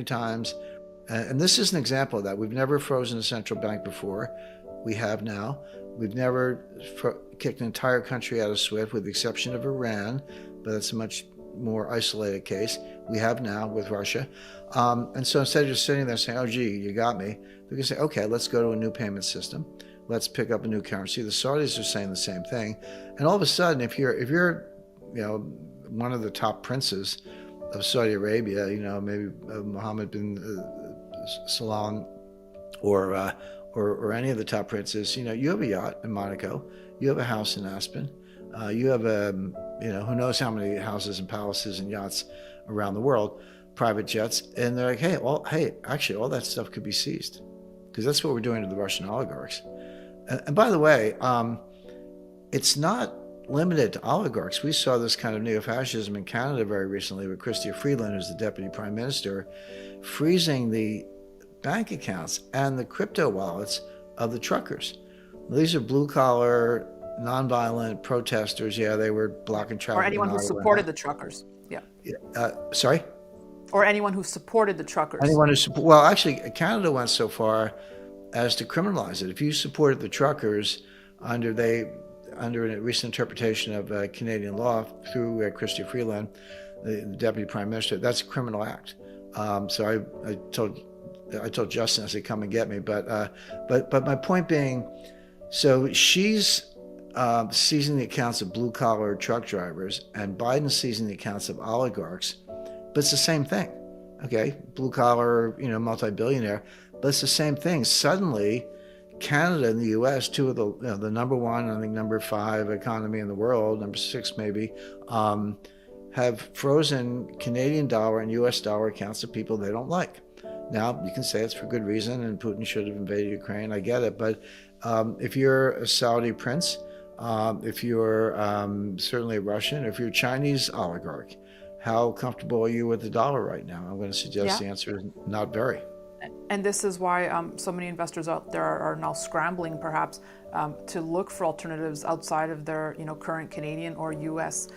times. And this is an example of that. We've never frozen a central bank before. We have now. We've never kicked an entire country out of SWIFT with the exception of Iran, but that's a much more isolated case. We have now with Russia. And so instead of just sitting there saying, oh, gee, you got me, we can say, okay, let's go to a new payment system. Let's pick up a new currency. The Saudis are saying the same thing. And all of a sudden, if you're one of the top princes of Saudi Arabia, maybe Mohammed bin Salman or any of the top princes, you have a yacht in Monaco, you have a house in Aspen, you have who knows how many houses and palaces and yachts around the world, private jets, and they're like, hey, actually, all that stuff could be seized, because that's what we're doing to the Russian oligarchs. And by the way, it's not limited to oligarchs. We saw this kind of neo-fascism in Canada very recently with Chrystia Freeland, who's the deputy prime minister, freezing the bank accounts and the crypto wallets of the truckers. These are blue-collar, nonviolent protesters. Yeah, they were blocking traffic. Or anyone who supported the truckers. Yeah. Sorry? Or anyone who supported the truckers. Well, actually, Canada went so far as to criminalize it. If you supported the truckers under a recent interpretation of Canadian law through Chrystia Freeland, the deputy prime minister, that's a criminal act. So I told Justin, I said, come and get me. But my point being, so she's seizing the accounts of blue collar truck drivers, and Biden's seizing the accounts of oligarchs. But it's the same thing, okay? Blue collar, multi-billionaire, but it's the same thing. Suddenly, Canada and the U.S., two of the number one, I think number 5 economy in the world, number 6 maybe, have frozen Canadian dollar and U.S. dollar accounts of people they don't like. Now, you can say it's for good reason, and Putin should have invaded Ukraine. I get it, but if you're a Saudi prince, if you're certainly a Russian, if you're a Chinese oligarch, how comfortable are you with the dollar right now? I'm going to suggest the answer is not very. And this is why so many investors out there are now scrambling, perhaps, to look for alternatives outside of their, current Canadian or U.S.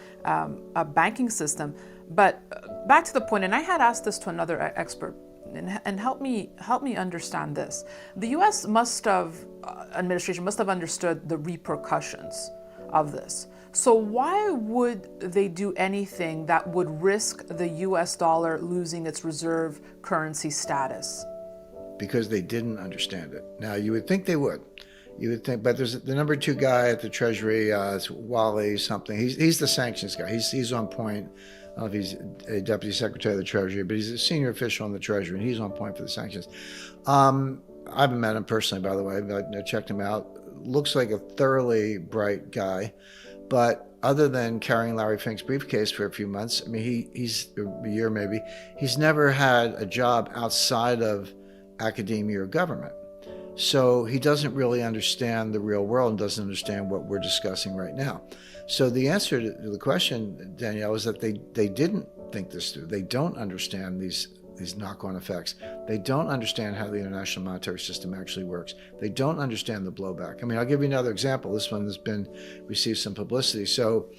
Banking system. But back to the point, and I had asked this to another expert, and help me understand this. The U.S. administration must have understood the repercussions of this. So why would they do anything that would risk the U.S. dollar losing its reserve currency status? Because they didn't understand it. Now, you would think they would. You would think, but there's the number 2 guy at the Treasury, it's Wally something. He's the sanctions guy. He's on point. I don't know if he's a deputy secretary of the Treasury, but he's a senior official in the Treasury, and he's on point for the sanctions. I haven't met him personally, by the way, but I checked him out. Looks like a thoroughly bright guy. But other than carrying Larry Fink's briefcase for a few months, I mean, he's a year maybe, he's never had a job outside of academia or government. So he doesn't really understand the real world and doesn't understand what we're discussing right now. So the answer to the question, Danielle, is that they didn't think this through. They don't understand these knock-on effects. They don't understand how the international monetary system actually works. They don't understand the blowback. I mean, I'll give you another example. This one has received some publicity. So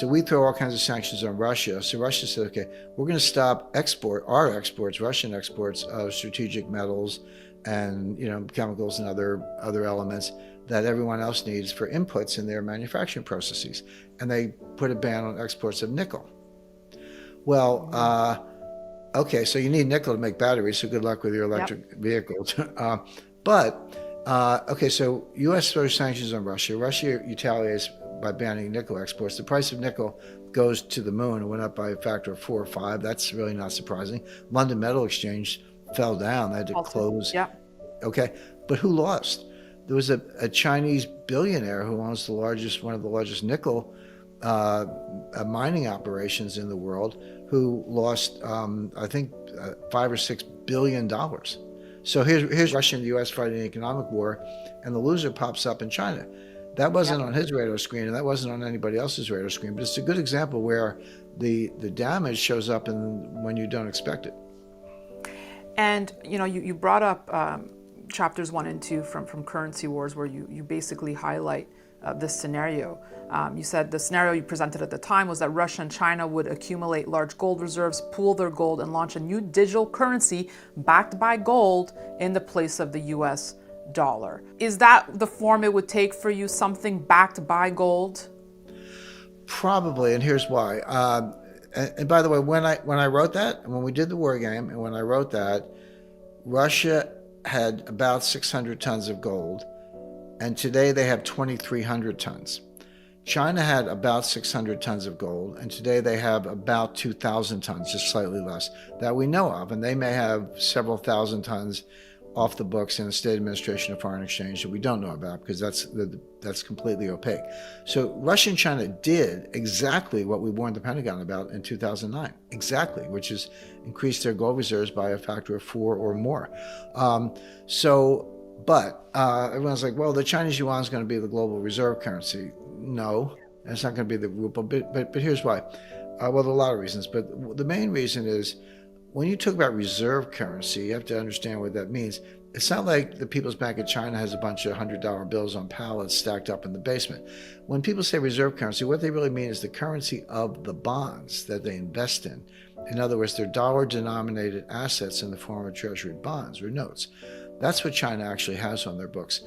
we throw all kinds of sanctions on Russia. So Russia said, okay, we're going to stop Russian exports of strategic metals and chemicals and other elements that everyone else needs for inputs in their manufacturing processes. And they put a ban on exports of nickel. Well, okay, so you need nickel to make batteries, so good luck with your electric vehicles. Okay, so U.S. throws sanctions on Russia. Russia retaliates by banning nickel exports. The price of nickel goes to the moon. It went up by a factor of 4 or 5. That's really not surprising. London Metal Exchange fell down. They had to close. Yeah. Okay, but who lost? There was a Chinese billionaire who owns one of the largest nickel mining operations in the world, who lost, I think, $5 or $6 billion. So here's Russia and the U.S. fighting an economic war, and the loser pops up in China. That wasn't on his radar screen, and that wasn't on anybody else's radar screen. But it's a good example where the damage shows up when you don't expect it. And you brought up chapters 1 and 2 from Currency Wars, where you basically highlight this scenario. You said the scenario you presented at the time was that Russia and China would accumulate large gold reserves, pool their gold, and launch a new digital currency backed by gold in the place of the US dollar. Is that the form it would take for you, something backed by gold? Probably, and here's why. And by the way, when I wrote that, when we did the war game, and when I wrote that, Russia had about 600 tons of gold, and today they have 2,300 tons. China had about 600 tons of gold, and today they have about 2,000 tons, just slightly less, that we know of. And they may have several thousand tons off the books in the State Administration of Foreign Exchange that we don't know about, because that's completely opaque. So Russia and China did exactly what we warned the Pentagon about in 2009, exactly, which is increase their gold reserves by a factor of 4 or more. But everyone's like, well, the Chinese yuan is going to be the global reserve currency. No, it's not going to be the ruble. But here's why. Well, there are a lot of reasons, but the main reason is when you talk about reserve currency, you have to understand what that means. It's not like the People's Bank of China has a bunch of $100 bills on pallets stacked up in the basement. When people say reserve currency, what they really mean is the currency of the bonds that they invest in. In other words, they're dollar-denominated assets in the form of treasury bonds or notes. That's what China actually has on their books,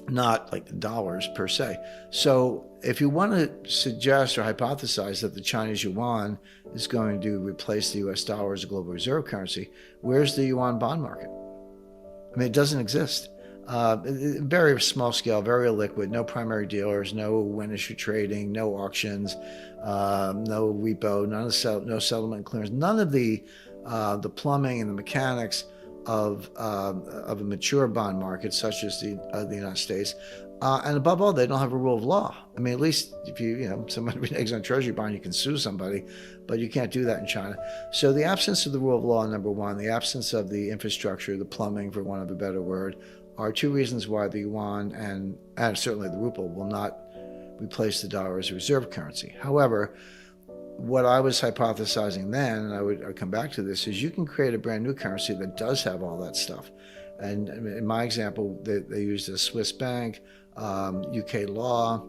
not like dollars per se. So if you want to suggest or hypothesize that the Chinese yuan is going to replace the US dollar as a global reserve currency, where's the yuan bond market? I mean, it doesn't exist. Very small scale, very illiquid, no primary dealers, no when issue trading, no auctions, no repo, no settlement and clearance, none of the plumbing and the mechanics of a mature bond market such as the United States. And above all, they don't have a rule of law. I mean, at least if somebody reneges on a treasury bond, you can sue somebody, but you can't do that in China. So the absence of the rule of law, number one, the absence of the infrastructure, the plumbing, for want of a better word, are two reasons why the yuan and certainly the ruble will not replace the dollar as a reserve currency. However, what I was hypothesizing then, and I would come back to this, is you can create a brand new currency that does have all that stuff. And in my example, they used a Swiss bank, UK law,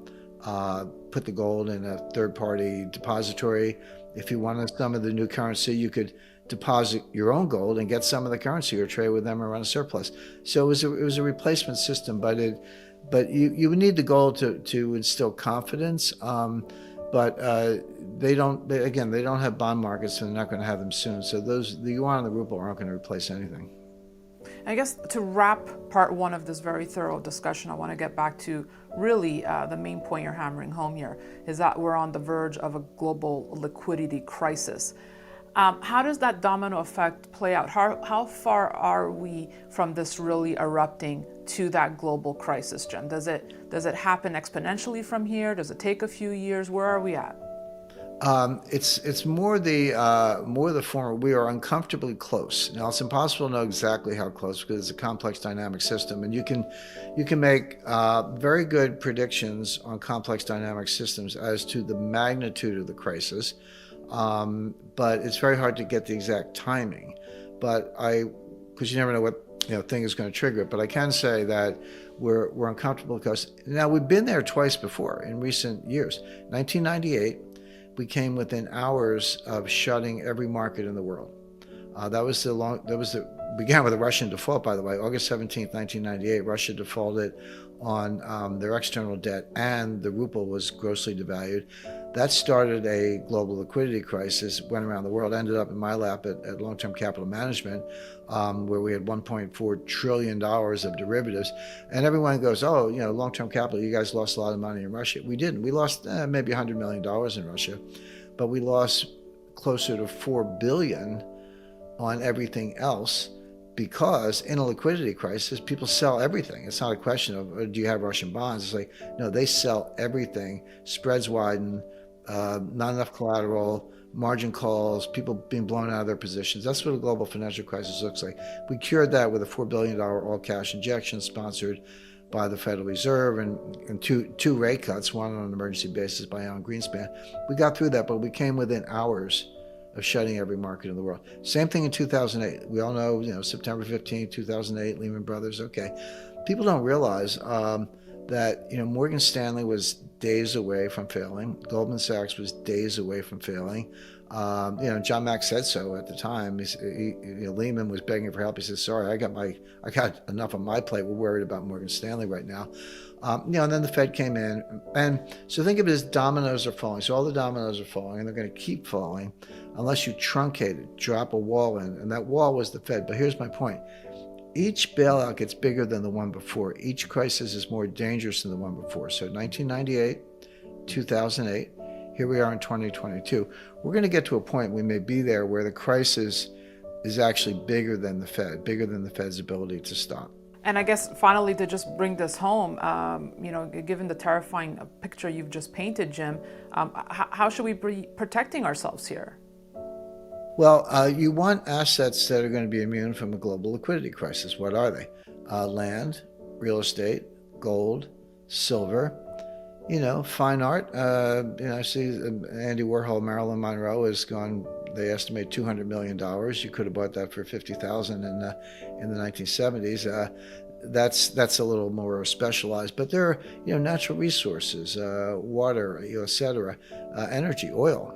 put the gold in a third-party depository. If you wanted some of the new currency, you could deposit your own gold and get some of the currency or trade with them or run a surplus. So it was a replacement system, but you would need the gold to instill confidence. But they don't have bond markets, so they're not going to have them soon. So the yuan and the ruble aren't going to replace anything. I guess to wrap part one of this very thorough discussion, I want to get back to really the main point you're hammering home here, is that we're on the verge of a global liquidity crisis. How does that domino effect play out? How far are we from this really erupting to that global crisis, Jim? Does it happen exponentially from here? Does it take a few years? Where are we at? It's more the former. We are uncomfortably close. Now it's impossible to know exactly how close because it's a complex dynamic system, and you can make very good predictions on complex dynamic systems as to the magnitude of the crisis. But it's very hard to get the exact timing. But because you never know what thing is going to trigger it. But I can say that we're uncomfortable because now we've been there twice before in recent years. 1998, we came within hours of shutting every market in the world. Began with a Russian default, by the way. August 17th, 1998, Russia defaulted on their external debt, and the ruble was grossly devalued. That started a global liquidity crisis, went around the world, ended up in my lap at Long-Term Capital Management, where we had $1.4 trillion of derivatives. And everyone goes, oh, long-term capital, you guys lost a lot of money in Russia. We didn't. We lost maybe $100 million in Russia, but we lost closer to $4 billion on everything else. Because in a liquidity crisis, people sell everything. It's not a question of, do you have Russian bonds? It's like, no, they sell everything. Spreads widen, not enough collateral, margin calls, people being blown out of their positions. That's what a global financial crisis looks like. We cured that with a $4 billion all-cash injection sponsored by the Federal Reserve and two rate cuts, one on an emergency basis by Alan Greenspan. We got through that, but we came within hours of shutting every market in the world. Same thing in 2008. We all know, September 15, 2008, Lehman Brothers. Okay. People don't realize, that, Morgan Stanley was days away from failing. Goldman Sachs was days away from failing. John Mack said so at the time. Lehman was begging for help. He said, "Sorry, I got enough on my plate. We're worried about Morgan Stanley right now." And then the Fed came in, and so think of it as dominoes are falling. So all the dominoes are falling, and they're going to keep falling unless you truncate it, drop a wall in, and that wall was the Fed. But here's my point. Each bailout gets bigger than the one before. Each crisis is more dangerous than the one before. So 1998, 2008, here we are in 2022. We're going to get to a point, we may be there, where the crisis is actually bigger than the Fed, bigger than the Fed's ability to stop. And I guess finally, to just bring this home, given the terrifying picture you've just painted, Jim, how should we be protecting ourselves here? Well, you want assets that are going to be immune from a global liquidity crisis. What are they? Land, real estate, gold, silver, fine art. I see Andy Warhol, Marilyn Monroe has gone, they estimate $200 million. You could have bought that for $50,000 in the 1970s. That's a little more specialized, but there are natural resources, water, etc., energy, oil.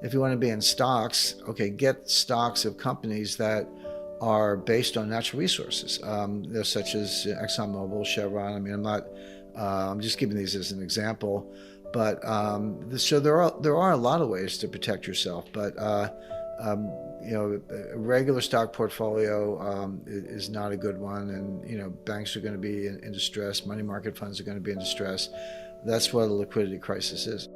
If you want to be in stocks, okay, get stocks of companies that are based on natural resources, such as ExxonMobil, Chevron. I'm just giving these as an example, but so there are a lot of ways to protect yourself, but a regular stock portfolio is not a good one, and banks are going to be in distress, money market funds are going to be in distress. That's what a liquidity crisis is.